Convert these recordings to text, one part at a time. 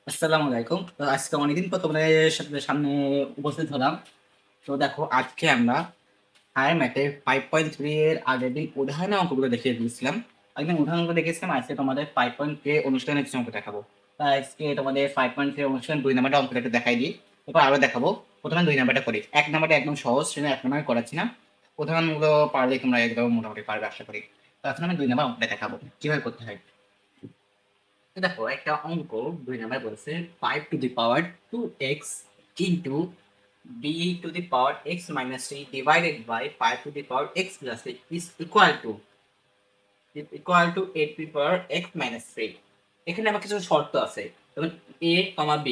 আসসালামু আলাইকুম। তো আজকে অনেকদিন পর তোমাদের সাথে সামনে উপস্থিত হলাম। তো দেখো আজকে আমরা হায়ার ম্যাথের 5.3 এর আগের দিন উদাহরণের অঙ্কগুলো দেখিয়ে দিয়েছিলাম। একদিন উদাহরণগুলো দেখিয়েছিলাম, আজকে তোমাদের 5.3 অনুষ্ঠানের কিছু অঙ্ক দেখাবো। তাই আজকে তোমাদের 5.3 অনুষ্ঠান 2 নাম্বারটা অঙ্কটা একটু দেখাই দিই। এরপর আরো দেখাবো। প্রথমে 2 নাম্বারটা করি। 1 নাম্বারটা একদম সহজ, সেটা 1 নাম্বার করাচ্ছি না। উদাহরণগুলো পারলে তোমরা একদম মোটামুটি পারবে আশা করি। তো এখন আমি 2 নাম্বার অঙ্কটা দেখাবো কিভাবে করতে হয়। তো দেখো একটা অঙ্ক 2 নাম্বার বলছে 5 to the power 2x into b two the power x minus 3 divided by 5 to the power x plus 3 is equal to 8 to the power x minus 3। এখানে আমার কিছু শর্ত আছে, যেমন a, b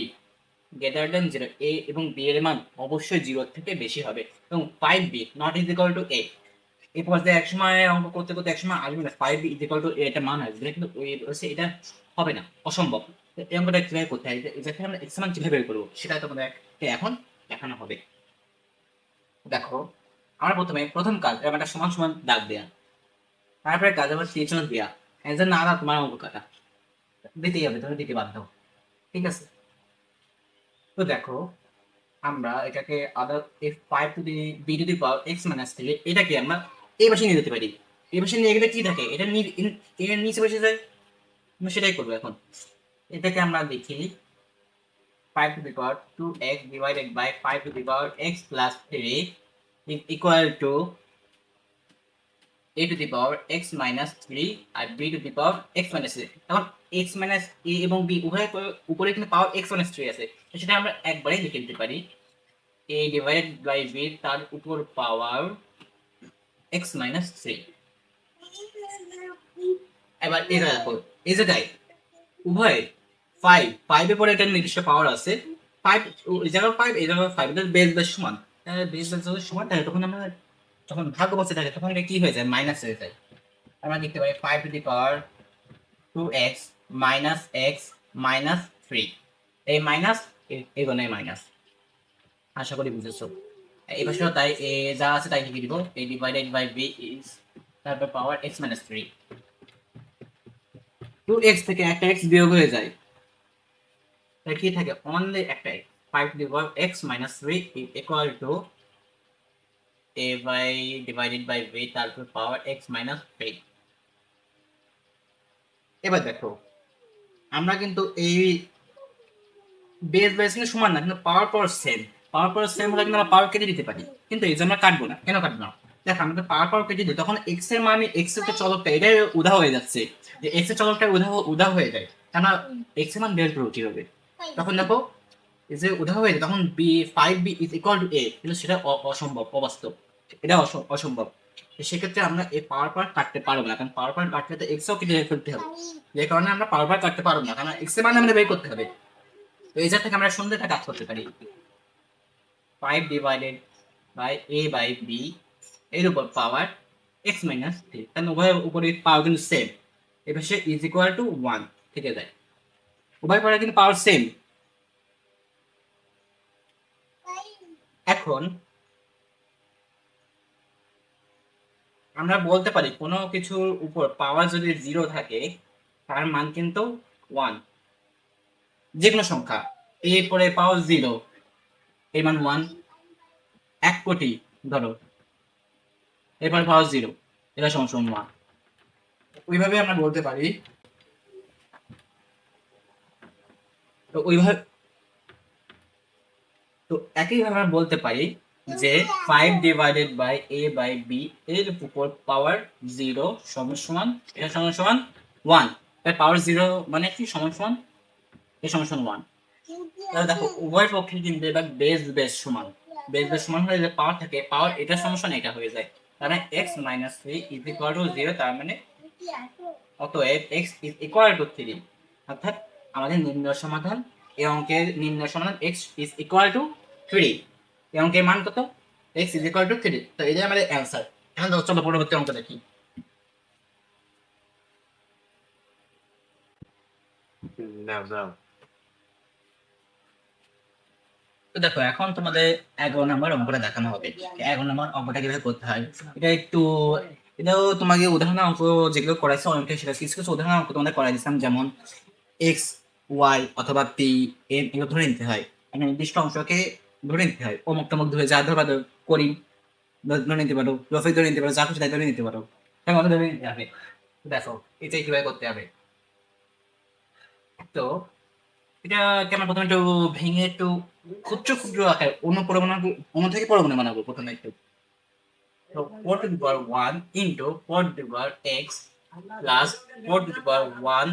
greater than 0, a এবং b এর মান অবশ্যই 0 থেকে বেশি হবে এবং 5b not is equal to a। এই পর্যায়ে এক সময় অঙ্ক করতে করতে এক সময় আসবে না 5b is equal to a এটা মান আসবে না, কিন্তু এটা হবে না, অসম্ভব। তো এই অঙ্কটা কিভাবে করতে হয়, এটাকে আমরা x মান কিভাবে বের করবো সেটা তোমাদেরকে এখন দেখানো হবে। দেখো আমরা প্রথম কাজ এরকম একটা সমান সমান দাগ দেয়া, তারপরে কাজ আবার তীর দেয়া। অ্যান্সার না দাও তোমার অঙ্ক কাটা দিতেই হবে, তুমি দিতে বাধ্য। ঠিক আছে, তো দেখো আমরা এটাকে other F 5 to the B to the power X minus থেকে এটাকে আমরা এই পাশে নিয়ে যেতে পারি। এই পাশে নিয়ে গেলে কি থাকে, এটা এর নিচে বসে যায়। আমরা সেটাই করবো এখন। এটাকে আমরা দেখি 5 to the power 2x divided by 5 to the power x plus 3 is equal to a to the power x minus 3 R b to the power x minus 3। এখন x minus a এবং b উভয়ের উপরে কিন্তু পাওয়ার x minus 3 আছে, তো সেটা আমরা একবারেই লিখে দিতে পারি a divided by b তার উপর পাওয়ার x minus 3। এবার এটা দেখো, এই জায়গায় উভয় 5 এর পরে একটা নির্দিষ্ট পাওয়ার আছে। 5 এই জায়গায় 5 এই জায়গায় 5 এর বেস সমান। বেস যখন সমান থাকে তখন আমরা যখন ভাগ বসে থাকে তখন এটা কি হয়ে যায়, মাইনাস হয়ে যায়। আমরা লিখতে পারি 5 to the power 2x minus x minus 3। এই মাইনাস এগোনে মাইনাস, আশা করি বুঝেছো। এই পাশে তাই এ যা আছে তাই লিখে দিব, a divided by b is তারপর পাওয়ার x মাইনাস 3। 2x থেকে একটা x বিয়োগ হয়ে যায়, তাই কি থাকে, অনলি একটা x। 5 to the power x minus 3 is equal to a by divided by b তারপর পাওয়ার x minus 3। এবার দেখো আমরা কিন্তু এই বেস কিন্তু সমান না, কিন্তু পাওয়ার পাওয়ার সেম। পাওয়ার পাওয়ার সেম হলে কিন্তু আমরা পাওয়ার কেটে দিতে পারি, কিন্তু এই যে আমরা কাটবো না, কেন কাটবো না? দেখো আমরা পাওয়ার পাওয়ার কেটে দিই, তখন এক্স এর মানে এক্স এর চলকটা এটাই উধা হয়ে যাচ্ছে, যে এক্স এর চলকটা উধা হয়ে যায়, কেন এক্স এর মান বের করবো কিভাবে? তখন দেখো এই যে উধা হয়ে যায়, তখন B 5b is equal to a, কিন্তু সেটা অসম্ভব, অবাস্তব। এটা অসম্ভব। সেক্ষেত্রে আমরা এই পাওয়ার পাওয়ার কাটতে পারবো না, কারণ পাওয়ার পাওয়ার কাটতে এক্স ও কেটে ফেলতে হবে। যে কারণে আমরা পাওয়ার পাওয়ার কাটতে পারবো না, কারণ এক্স এর মান আমাদের বের করতে হবে। তো এই জায়গা থেকে আমরা সুন্দর একটা কাজ করতে পারি, 5 divided by a by b এর উপর পাওয়ার x মাইনাস 3, কারণ উভয়ের উপরে পাওয়ার কিন্তু সেম। এ পাশে ইজ ইকুয়াল টু 1 থেকে যায়, উভয় পাওয়ার কিন্তু পাওয়ার সেম। এখন আমরা বলতে পারি কোনো কিছুর উপর পাওয়ার যদি 0 থাকে তার মান কিন্তু 1। যে কোনো সংখ্যা a এর পরে পাওয়ার 0 এর মান 1। 1 কোটি ধরো, এরপরে পাওয়ার 0, এটা সমান সমান 1। ওইভাবে আমরা বলতে পারি। তো ওইভাবে তো একইভাবে আমরা বলতে পারি যে 5 divided by a by b এর উপর পাওয়ার 0 সমান সমান এটা সমান সমান 1। তাই পাওয়ার 0 মানে কি, সমান সমান এ সমান সমান 1। তাহলে দেখো উভয় পক্ষে কিন্তু এবার বেস সমান। বেস সমান হলে যে পাওয়ার থাকে, পাওয়ার এটা সমান সমান এটা হয়ে যায়। তার মানে x minus 3 is equal two 0, তার মানে অতএব x ইজ ইকুয়াল টু 3। অর্থাৎ আমাদের নির্ণয় সমাধান, এই অঙ্কের নির্ণয় সমাধান x ইজ ইকুয়াল টু 3। এই অঙ্কের মান কত, x ইজ ইকুয়াল টু 3। তো এটাই আমাদের অ্যান্সার। এখন চলো পরবর্তী অঙ্ক দেখি। নাও নাও। তো দেখো এখন তোমাদের 11 নম্বর অঙ্কটা দেখানো হবে। 11 নম্বর অঙ্কটা কিভাবে করতে হয় এটা একটু, এটাও তোমাকে উদাহরণ অঙ্ক যেগুলো করাইছে অনেকটা সেটা কিছু কিছু উদাহরণ অঙ্ক তোমাদের করাই দিচ্ছিলাম, যেমন এক্স ওয়াই অথবা পি এম এগুলো ধরে নিতে হয়। একটা নির্দিষ্ট অংশকে ধরে নিতে হয়। অমুক তমুক ধরে যা ধরবা করিম ধরে নিতে পারো, রফিক ধরে নিতে পারো, যা খুশি তাই ধরে নিতে পারো। হ্যাঁ, ধরে নিতে হবে। দেখো এটাই কিভাবে করতে হবে। তো এটাকে আমরা প্রথমে একটু ভেঙে একটু ক্ষুদ্র ক্ষুদ্র আকার অণু থেকে পরমাণু বানাবো প্রথমে একটু। So 4 to the power 1 into 4 to the power x plus 4 to the power 1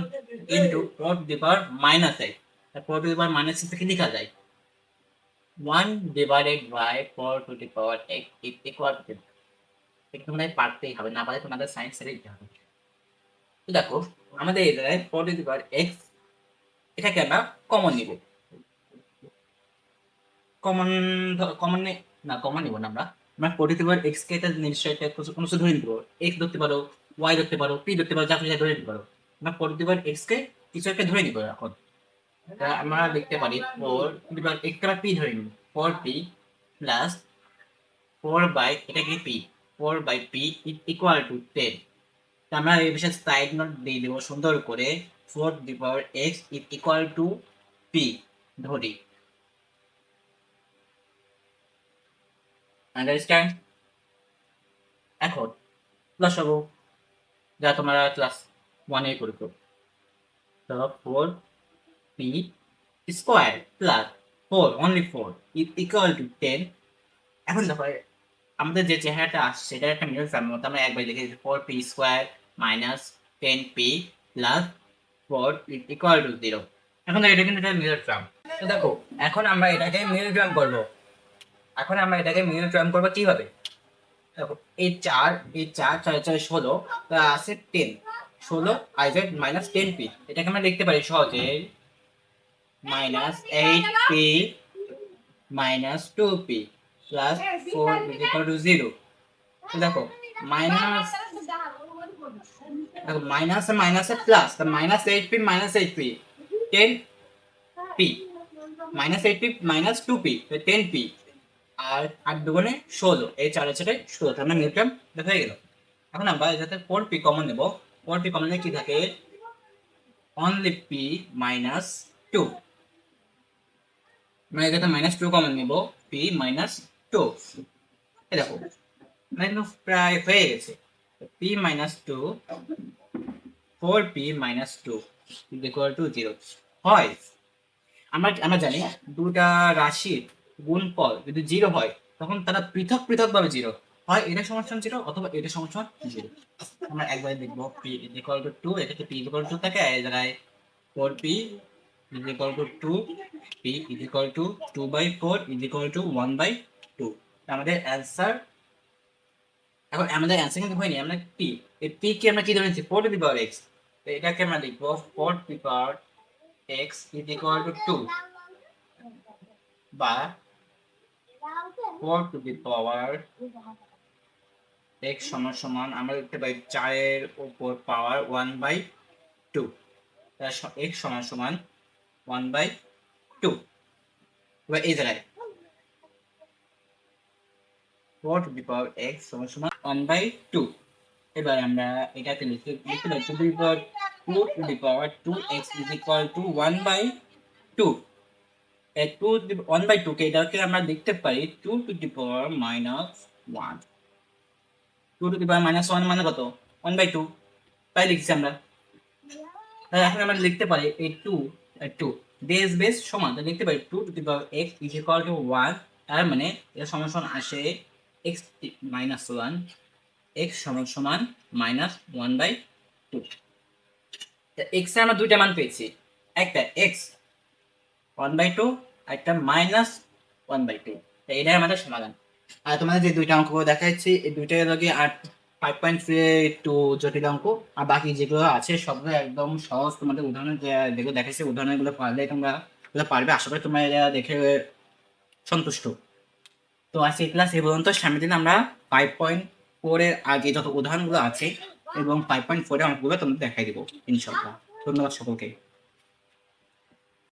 into 4 to the power minus x. 4 to the power minus x থেকে লেখা যায় 1 divided by 4 to the power x is equal to, এটা তোমাদের পারতেই হবে, না পারলে তোমাদের science ছেড়ে দিতে হবে। তো দেখো আমাদের এই জায়গায় 4 to the power x এটাকে আমরা কমন নিব। কমন কমন না কমন নিব না আমরা 4 to the power x কে এটা নিশ্চয়ই একটা কোনো কিছু ধরে নিব। x ধরতে পারো, y ধরতে পারো, p ধরতে পারো, যা খুশি তাই ধরে নিতে পারো। আমরা 4 to the power x কে কিছু একটা ধরে নিব এখন। তা আমরা লিখতে পারি 4 to the power x কে আমরা p ধরে নিব। 4p প্লাস 4 বাই এটা কি p, 4 by p equal to 10। তা আমরা এই বিষয়ে সাইড নোট দিয়ে দেবো সুন্দর করে। 4 to the power x is equal to p ধরি। আন্ডারস্ট্যান্ড? এখন লসাগু যা তোমরা ক্লাস 1 এ করছো, তো 4p square plus 4 only 4 is equal to 10। এখন দেখো আমাদের যে চেহারাটা আসছে সেটা একটা মিডল ফর্মের মতো আমরা একবার লিখে দিচ্ছি 4p square minus 10p plus 4 is equal two 0। এখন দেখো এটা কিন্তু একটা মিডল ফর্ম। তো দেখো এখন আমরা এটাকে মিডল ফর্ম করব। কিভাবে? দেখো এই চার 16 তা আছে 10, 16 i z মাইনাস 10p, এটাকে আমরা লিখতে পারি সহজে minus 8p minus 2p plus 4 is equal two 0। তো দেখো মাইনাস প্লাস, তা minus 8p minus 8p 10p minus 8p minus 2p 10p আর 8 দুগুণে 16, এই 4 এর সাথে 16, তার মানে নিউটন দেখা হয়ে গেল। এখন আমরা এটাতে 4p কমন নেব। 4p কমন নিলে কি থাকে? অনলি p মাইনাস 2, মানে এটাতে মাইনাস 2 কমন নেব, p মাইনাস 2। এই দেখো মানে প্রায় হয়ে গেছে। p minus 2, 4p minus 2 is equal two 0 হয়। আমরা জানি দুটা রাশির গুণফল যদি 0 হয় তখন তারা পৃথক পৃথক ভাবে 0 হয়, এটা সমান 0 অথবা এটা সমান 0। আমরা একবার দেখবো p ইজ ইকুয়াল টু 2, এটাকে p ইজ ইকুয়াল টু থাকে, এই জায়গায় 4p is equal two 2, p is equal two 2/4 is equal two 1/2। আমাদের অ্যান্সার, এখন আমাদের অ্যান্সার কিন্তু হয়নি। আমরা p, এই p কে আমরা কি ধরে নিচ্ছি? 4 টু দি পাওয়ার x, তো এটাকে আমরা লিখবো 4 two the power x is equal two 2 বা 4 টু দি পাওয়ার x সমান সমান আমরা লিখতে পারি 4 এর উপর পাওয়ার 1/2, x সমান সমান 1/2। এবার এই জায়গায় 4 টু দি পাওয়ার x সমান সমান 1/2। এবার আমরা এটাকে লিখতে পারি 2 two the power 2x is equal two 1/2। এই 2 টু দি 1/2 কে এটাকে আমরা লিখতে পারি 2 two the power minus 1। 2 two the power minus 1 মানে কত? 1/2, তাই লিখছি আমরা। তাহলে এখন আমরা লিখতে পারি এই 2 বেস সমান, তাহলে লিখতে পারি 2 two the power x is equal two 1, তার মানে এর সমান আসে x মাইনাস 1, x সমান মাইনাস 1/2। x এর আমরা দুইটা মান পেয়েছি, একটা x 1/2, একটা মাইনাস 1/2। এটাই আমাদের সমাধান। আর তোমাদের যে দুইটা অঙ্ক দেখাচ্ছি এই দুইটার লগে আর 5.3 একটু জটিল অঙ্ক, আর বাকি যেগুলো আছে সবগুলো একদম সহজ। তোমাদের উদাহরণ যেগুলো দেখাচ্ছি উদাহরণগুলো পারলে তোমরা পারবে, আশা করি তোমরা এটা দেখে সন্তুষ্ট। তো আজকে ক্লাস এই পর্যন্ত। সামনের দিন আমরা 5.4 এর আগে যত উদাহরণগুলো আছে এবং 5.4 এর অঙ্কগুলো তোমাদের দেখাই দেবো ইনশাআল্লাহ। ধন্যবাদ সকলকে।